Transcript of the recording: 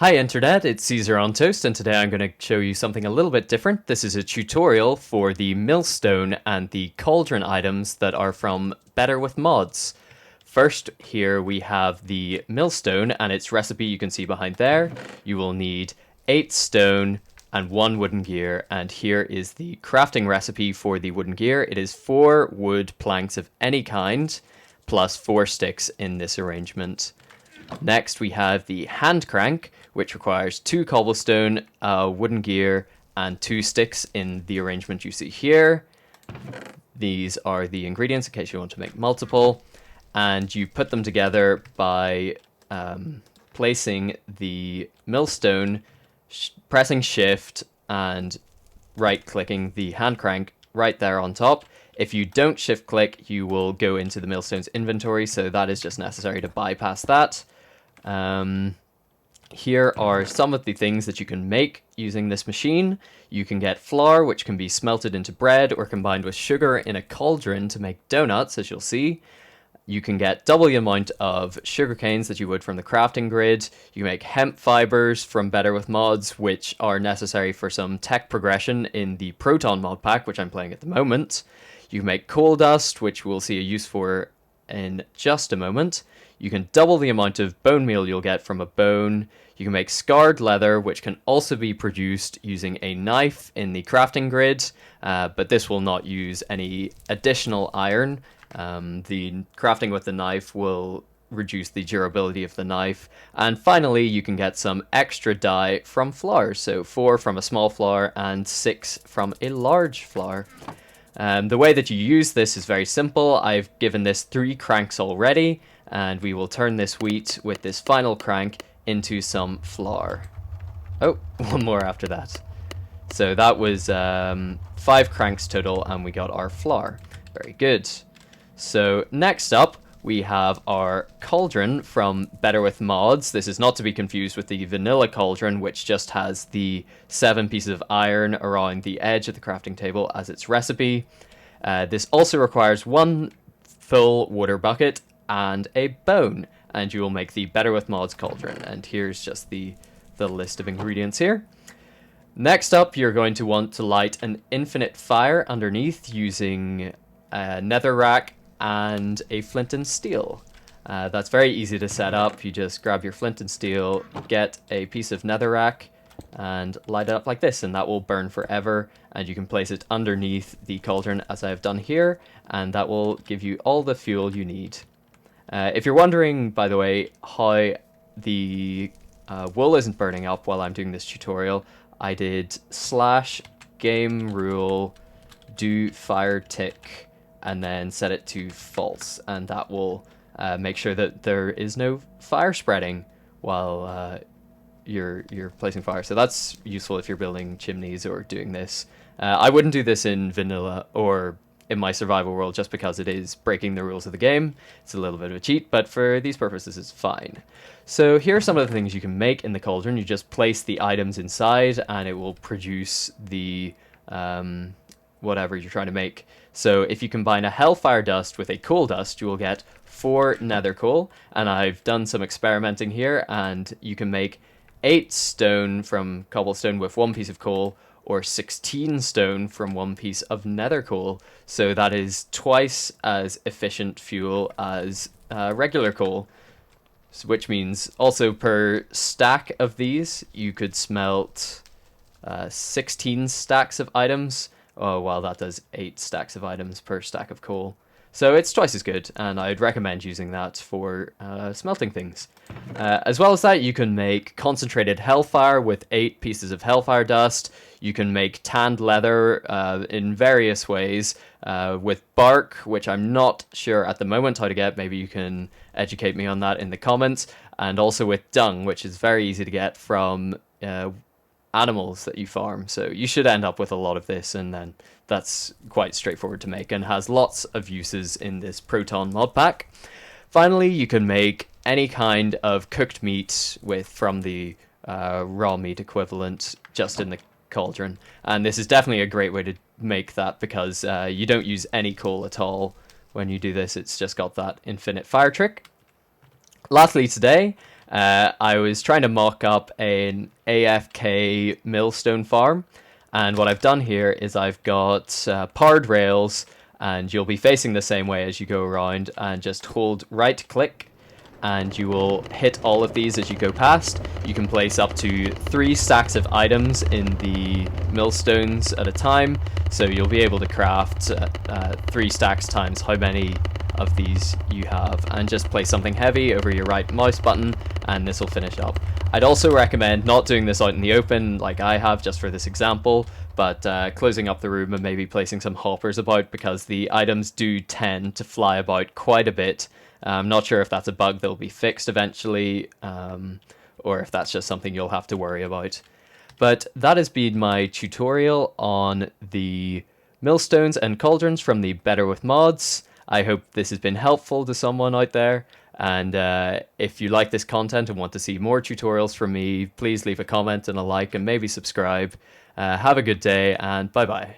Hi Internet, it's Caesar on Toast, and today I'm going to show you something a little bit different. This is a tutorial for the Millstone and the Cauldron items that are from Better with Mods. First, here we have the Millstone and its recipe you can see behind there. You will need 8 stone and 1 wooden gear, and here is the crafting recipe for the wooden gear. It is 4 wood planks of any kind, plus 4 sticks in this arrangement. Next, we have the hand crank, which requires 2 cobblestone, wooden gear, and 2 sticks in the arrangement you see here. These are the ingredients in case you want to make multiple, and you put them together by placing the millstone, pressing shift, and right-clicking the hand crank right there on top. If you don't shift click, you will go into the millstone's inventory, so that is just necessary to bypass that. Here are some of the things that you can make using this machine. You can get flour, which can be smelted into bread or combined with sugar in a cauldron to make donuts, as you'll see. You can get double the amount of sugar canes that you would from the crafting grid. You can make hemp fibers from Better with Mods, which are necessary for some tech progression in the Proton Modpack, which I'm playing at the moment. You can make coal dust, which we'll see a use for in just a moment. You can double the amount of bone meal you'll get from a bone. You can make scarred leather, which can also be produced using a knife in the crafting grid, but this will not use any additional iron. The crafting with the knife will reduce the durability of the knife. And finally, you can get some extra dye from flour, so 4 from a small flour and 6 from a large flour. The way that you use this is very simple. I've given this 3 cranks already, and we will turn this wheat with this final crank into some flour. Oh, one more after that. So that was 5 cranks total, and we got our flour. Very good. So next up, we have our cauldron from Better with Mods. This is not to be confused with the vanilla cauldron, which just has the 7 pieces of iron around the edge of the crafting table as its recipe. This also requires 1 full water bucket and a bone, and you will make the Better with Mods cauldron. And here's just the list of ingredients here. Next up, you're going to want to light an infinite fire underneath using a netherrack and a flint and steel. That's very easy to set up. You just grab your flint and steel, get a piece of netherrack, and light it up like this, and that will burn forever. And you can place it underneath the cauldron as I have done here, and that will give you all the fuel you need. If you're wondering, by the way, how the wool isn't burning up while I'm doing this tutorial, I did /game rule do fire tick and then set it to false, and that will make sure that there is no fire spreading while you're placing fire. So that's useful if you're building chimneys or doing this. I wouldn't do this in vanilla or in my survival world just because it is breaking the rules of the game. It's a little bit of a cheat, but for these purposes it's fine. So here are some of the things you can make in the cauldron. You just place the items inside and it will produce the whatever you're trying to make. So if you combine a hellfire dust with a coal dust, you will get 4 nether coal, and I've done some experimenting here, and you can make 8 stone from cobblestone with 1 piece of coal, or 16 stone from 1 piece of nether coal. So that is twice as efficient fuel as regular coal, which means also per stack of these you could smelt 16 stacks of items. Oh, well, that does 8 stacks of items per stack of coal. So it's twice as good, and I'd recommend using that for smelting things. As well as that, you can make concentrated hellfire with 8 pieces of hellfire dust. You can make tanned leather in various ways with bark, which I'm not sure at the moment how to get. Maybe you can educate me on that in the comments. And also with dung, which is very easy to get from animals that you farm. So you should end up with a lot of this, and then that's quite straightforward to make and has lots of uses in this Proton Modpack. Finally, you can make any kind of cooked meat from the raw meat equivalent just in the cauldron, and this is definitely a great way to make that because you don't use any coal at all when you do this. It's just got that infinite fire trick. Lastly today, I was trying to mock up an AFK Millstone Farm, and what I've done here is I've got powered rails, and you'll be facing the same way as you go around, and just hold right click and you will hit all of these as you go past. You can place up to 3 stacks of items in the millstones at a time, so you'll be able to craft 3 stacks times how many of these you have, and just place something heavy over your right mouse button and this will finish up. I'd also recommend not doing this out in the open like I have just for this example, but closing up the room and maybe placing some hoppers about, because the items do tend to fly about quite a bit. I'm not sure if that's a bug that will be fixed eventually, or if that's just something you'll have to worry about. But that has been my tutorial on the millstones and cauldrons from the Better with Mods. I hope this has been helpful to someone out there, and if you like this content and want to see more tutorials from me, please leave a comment and a like and maybe subscribe. Have a good day, and bye bye.